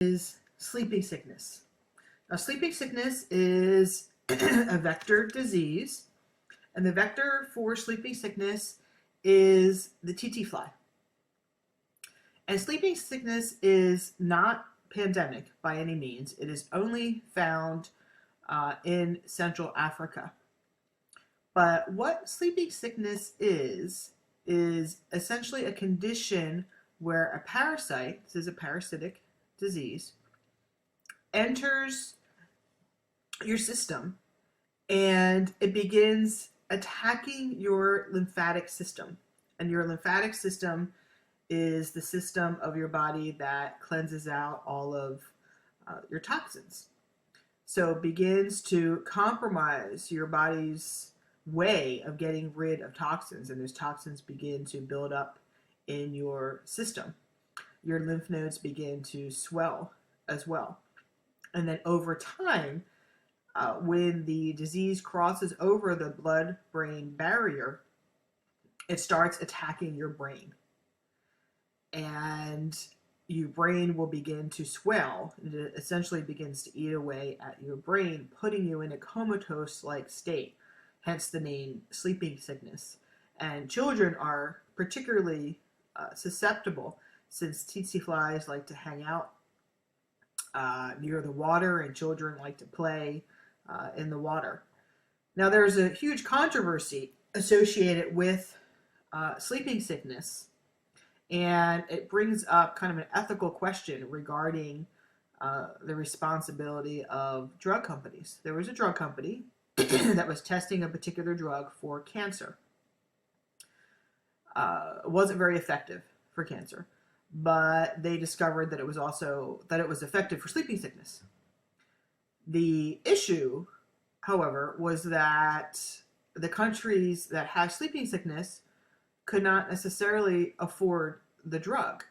is sleeping sickness. Now, sleeping sickness is a vector disease, and the vector for sleeping sickness is the tsetse fly. And sleeping sickness is not pandemic by any means. It is only found in Central Africa. But what sleeping sickness is essentially a condition where a parasite, this is a parasitic disease, enters your system and it begins attacking your lymphatic system. And your lymphatic system is the system of your body that cleanses out all of your toxins. So it begins to compromise your body's way of getting rid of toxins, and those toxins begin to build up in your system. Your lymph nodes begin to swell as well. And then over time, when the disease crosses over the blood-brain barrier, it starts attacking your brain. And your brain will begin to swell. It essentially begins to eat away at your brain, putting you in a comatose-like state, hence the name sleeping sickness. And children are particularly susceptible, since tsetse flies like to hang out near the water, and children like to play in the water. Now, there's a huge controversy associated with sleeping sickness, and it brings up kind of an ethical question regarding the responsibility of drug companies. There was a drug company that was testing a particular drug for cancer. It wasn't very effective for cancer, but they discovered that it was effective for sleeping sickness. The issue, however, was that the countries that have sleeping sickness could not necessarily afford the drug.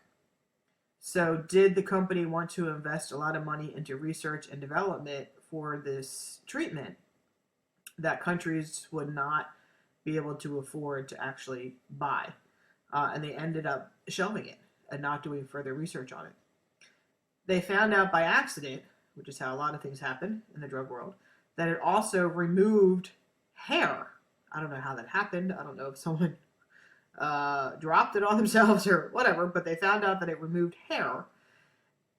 So did the company want to invest a lot of money into research and development for this treatment that countries would not be able to afford to actually buy? And they ended up shelving it and not doing further research on it. They found out by accident, which is how a lot of things happen in the drug world, that it also removed hair. I don't know how that happened. I don't know if someone dropped it on themselves or whatever, but they found out that it removed hair.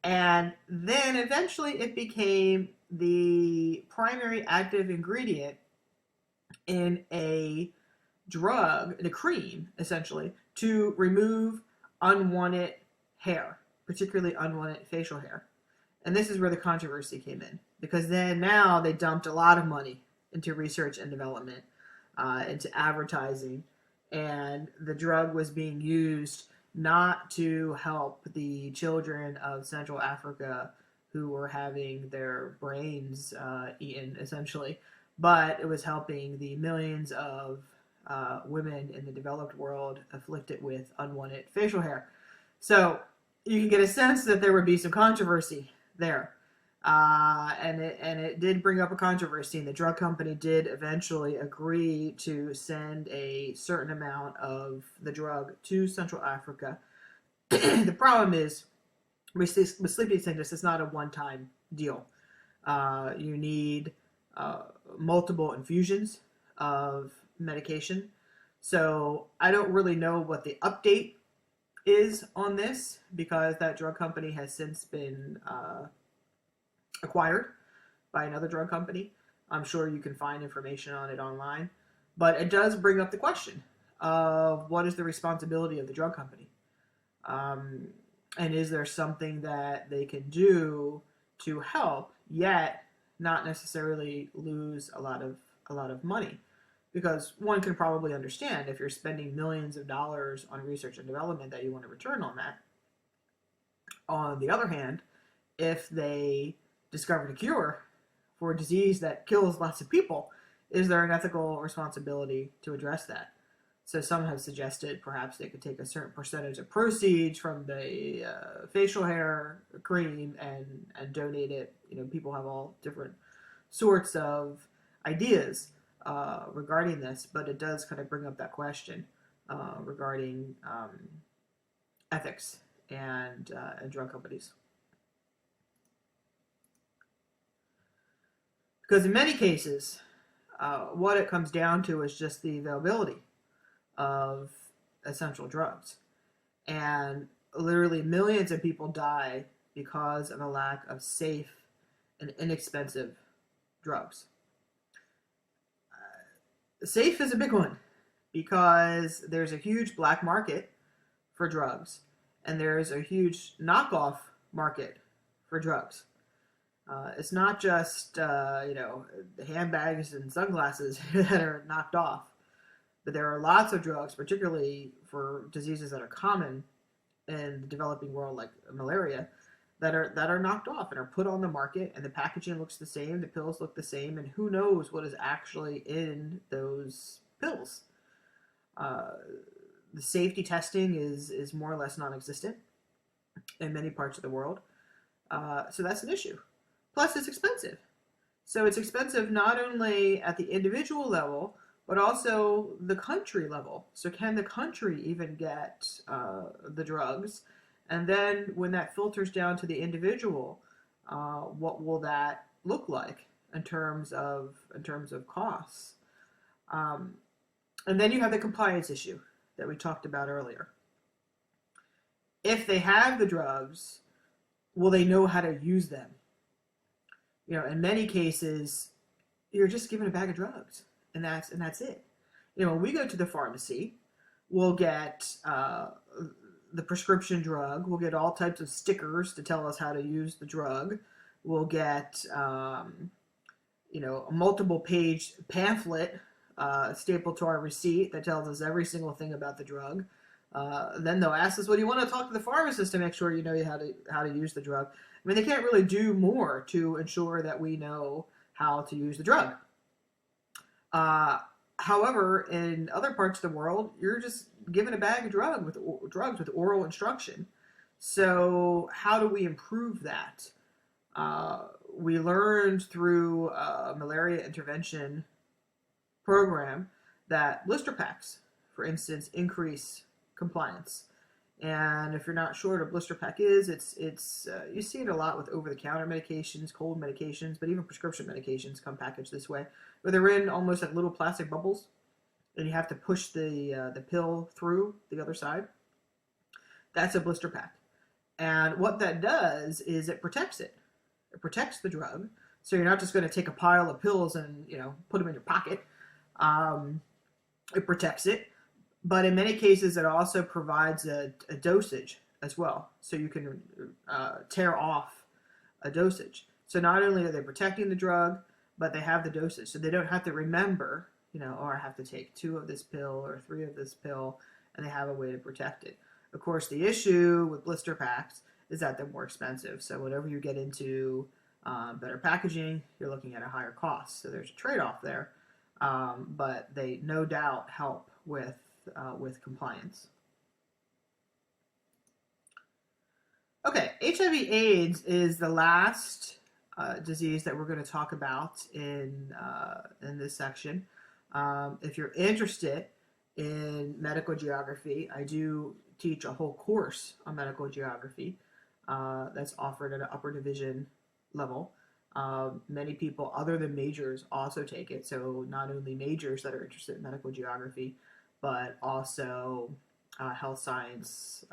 And then eventually it became the primary active ingredient in a drug, in a cream, essentially, to remove unwanted hair, particularly unwanted facial hair. And this is where the controversy came in, because then now they dumped a lot of money into research and development, into advertising, and the drug was being used not to help the children of Central Africa who were having their brains eaten, essentially, but it was helping the millions of women in the developed world afflicted with unwanted facial hair. So you can get a sense that there would be some controversy there. And it did bring up a controversy, and the drug company did eventually agree to send a certain amount of the drug to Central Africa. The problem is, with sleeping sickness, it's not a one-time deal. You need multiple infusions of medication. So I don't really know what the update is on this, because that drug company has since been acquired by another drug company. I'm sure you can find information on it online, but it does bring up the question of what is the responsibility of the drug company, and is there something that they can do to help, yet not necessarily lose a lot of money? Because one can probably understand, if you're spending millions of dollars on research and development, that you want a return on that. On the other hand, if they discovered a cure for a disease that kills lots of people, is there an ethical responsibility to address that? So some have suggested perhaps they could take a certain percentage of proceeds from the facial hair cream and donate it. You know, people have all different sorts of ideas regarding this, but it does kind of bring up that question regarding ethics and drug companies. Because in many cases, what it comes down to is just the availability of essential drugs. And literally millions of people die because of a lack of safe and inexpensive drugs. Safe is a big one because there's a huge black market for drugs and there's a huge knockoff market for drugs. It's not just handbags and sunglasses that are knocked off, but there are lots of drugs, particularly for diseases that are common in the developing world, like malaria, that are knocked off and are put on the market, and the packaging looks the same, the pills look the same, and who knows what is actually in those pills. The safety testing is more or less non-existent in many parts of the world, so that's an issue. Plus, it's expensive. So it's expensive not only at the individual level, but also the country level. So can the country even get the drugs? And then when that filters down to the individual, what will that look like in terms of costs? And then you have the compliance issue that we talked about earlier. If they have the drugs, will they know how to use them? In many cases, you're just given a bag of drugs, and that's it. When we go to the pharmacy, we'll get the prescription drug. We'll get all types of stickers to tell us how to use the drug. We'll get a multiple-page pamphlet stapled to our receipt that tells us every single thing about the drug. Then they'll ask us, well, do you want to talk to the pharmacist to make sure you know how to use the drug? I mean, they can't really do more to ensure that we know how to use the drug. However, in other parts of the world, you're just given a bag of drugs with oral instruction. So how do we improve that? We learned through a malaria intervention program that blister packs, for instance, increase compliance. And if you're not sure what a blister pack is, it's you see it a lot with over-the-counter medications, cold medications, but even prescription medications come packaged this way, where they're in almost like little plastic bubbles, and you have to push the pill through the other side. That's a blister pack. And what that does is it protects it. It protects the drug, so you're not just going to take a pile of pills and put them in your pocket. It protects it. But in many cases, it also provides a dosage as well. So you can tear off a dosage. So not only are they protecting the drug, but they have the dosage. So they don't have to remember, I have to take 2 of this pill or 3 of this pill, and they have a way to protect it. Of course, the issue with blister packs is that they're more expensive. So whenever you get into better packaging, you're looking at a higher cost. So there's a trade-off there. But they no doubt help with compliance. Okay, HIV/AIDS is the last disease that we're going to talk about in this section. If you're interested in medical geography, I do teach a whole course on medical geography that's offered at an upper division level. Many people other than majors also take it, so not only majors that are interested in medical geography, but also health science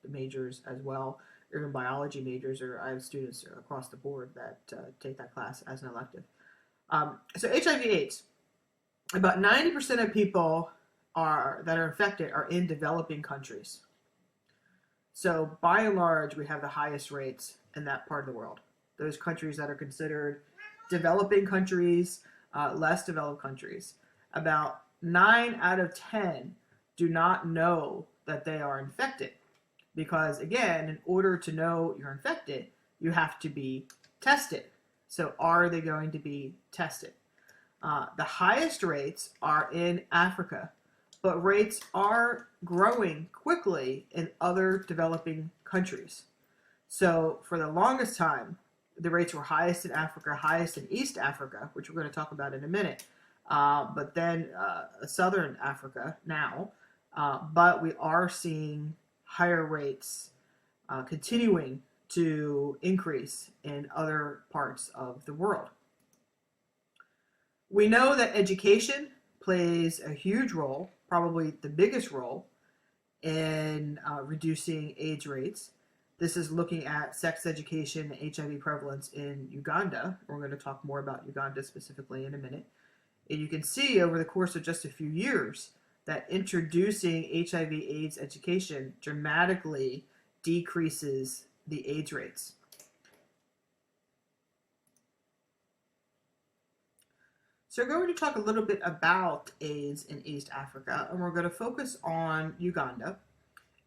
majors as well, even biology majors, or I have students across the board that take that class as an elective. So HIV/AIDS, about 90% of people that are infected are in developing countries. So by and large, we have the highest rates in that part of the world. Those countries that are considered developing countries, less developed countries. About 9 out of 10 do not know that they are infected. Because again, in order to know you're infected, you have to be tested. So are they going to be tested? The highest rates are in Africa, but rates are growing quickly in other developing countries. So for the longest time, the rates were highest in Africa, highest in East Africa, which we're going to talk about in a minute, but then Southern Africa now. But we are seeing higher rates continuing to increase in other parts of the world. We know that education plays a huge role, probably the biggest role, in reducing AIDS rates. This is looking at sex education and HIV prevalence in Uganda. We're going to talk more about Uganda specifically in a minute. And you can see over the course of just a few years that introducing HIV/AIDS education dramatically decreases the AIDS rates. So we're going to talk a little bit about AIDS in East Africa, and we're going to focus on Uganda.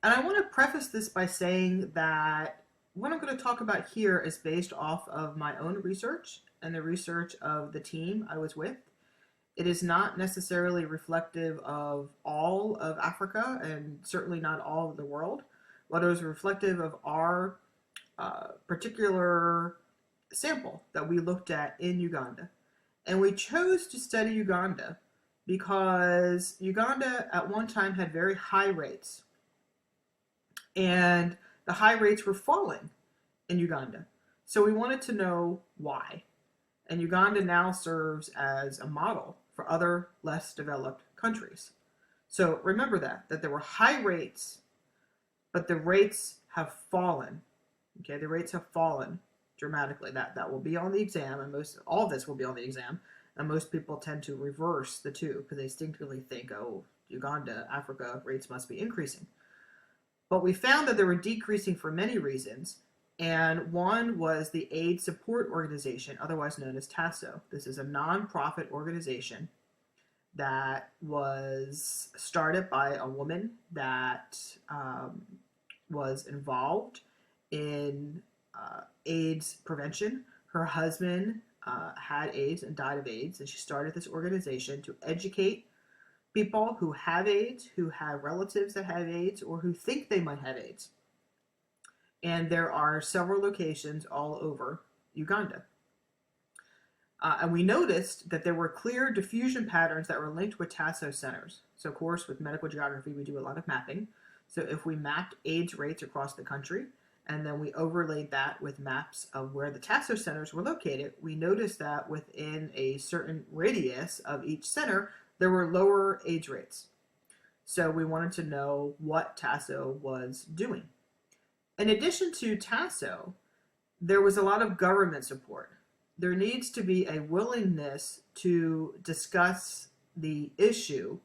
And I want to preface this by saying that what I'm going to talk about here is based off of my own research and the research of the team I was with. It is not necessarily reflective of all of Africa and certainly not all of the world, but it was reflective of our particular sample that we looked at in Uganda. And we chose to study Uganda because Uganda at one time had very high rates. And the high rates were falling in Uganda. So we wanted to know why. And Uganda now serves as a model for other less developed countries. So remember that there were high rates, but the rates have fallen. Okay, the rates have fallen dramatically. That will be on the exam, and all of this will be on the exam. And most people tend to reverse the two because they instinctively think, oh, Uganda, Africa, rates must be increasing. But we found that they were decreasing for many reasons, and one was the AIDS Support Organization, otherwise known as TASO. This is a nonprofit organization that was started by a woman that was involved in AIDS prevention. Her husband had AIDS and died of AIDS, and she started this organization to educate people who have AIDS, who have relatives that have AIDS, or who think they might have AIDS. And there are several locations all over Uganda. And we noticed that there were clear diffusion patterns that were linked with TASO centers. So, of course, with medical geography, we do a lot of mapping. So if we mapped AIDS rates across the country, and then we overlaid that with maps of where the TASO centers were located, we noticed that within a certain radius of each center, there were lower AIDS rates. So we wanted to know what TASO was doing. In addition to TASO, there was a lot of government support. There needs to be a willingness to discuss the issue,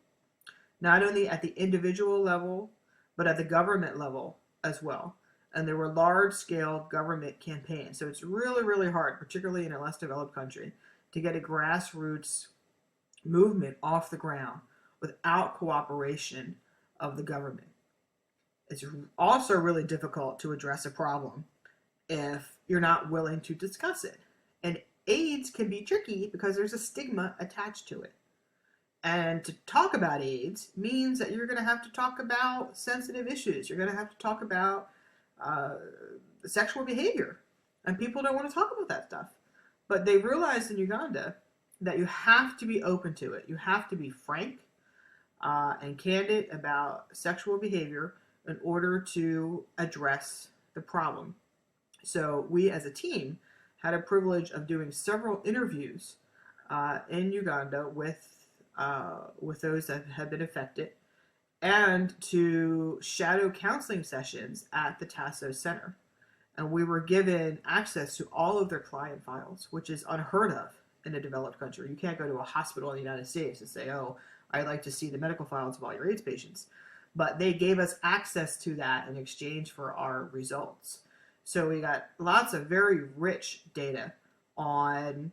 not only at the individual level, but at the government level as well. And there were large-scale government campaigns. So it's really, really hard, particularly in a less developed country, to get a grassroots movement off the ground without cooperation of the government. It's also really difficult to address a problem if you're not willing to discuss it. And AIDS can be tricky because there's a stigma attached to it. And to talk about AIDS means that you're going to have to talk about sensitive issues. You're going to have to talk about sexual behavior. And people don't want to talk about that stuff. But they realized in Uganda that you have to be open to it. You have to be frank and candid about sexual behavior in order to address the problem. So we as a team had a privilege of doing several interviews in Uganda with those that had been affected, and to shadow counseling sessions at the TASO Center. And we were given access to all of their client files, which is unheard of in a developed country. You can't go to a hospital in the United States and say, oh, I'd like to see the medical files of all your AIDS patients. But they gave us access to that in exchange for our results. So we got lots of very rich data on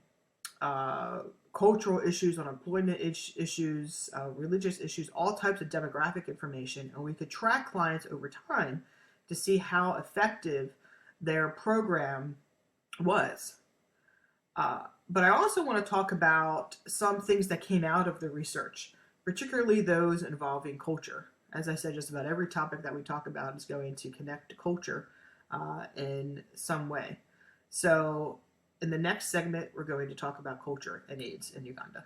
cultural issues, on employment issues, religious issues, all types of demographic information. And we could track clients over time to see how effective their program was. But I also want to talk about some things that came out of the research, particularly those involving culture. As I said, just about every topic that we talk about is going to connect to culture in some way. So in the next segment, we're going to talk about culture and AIDS in Uganda.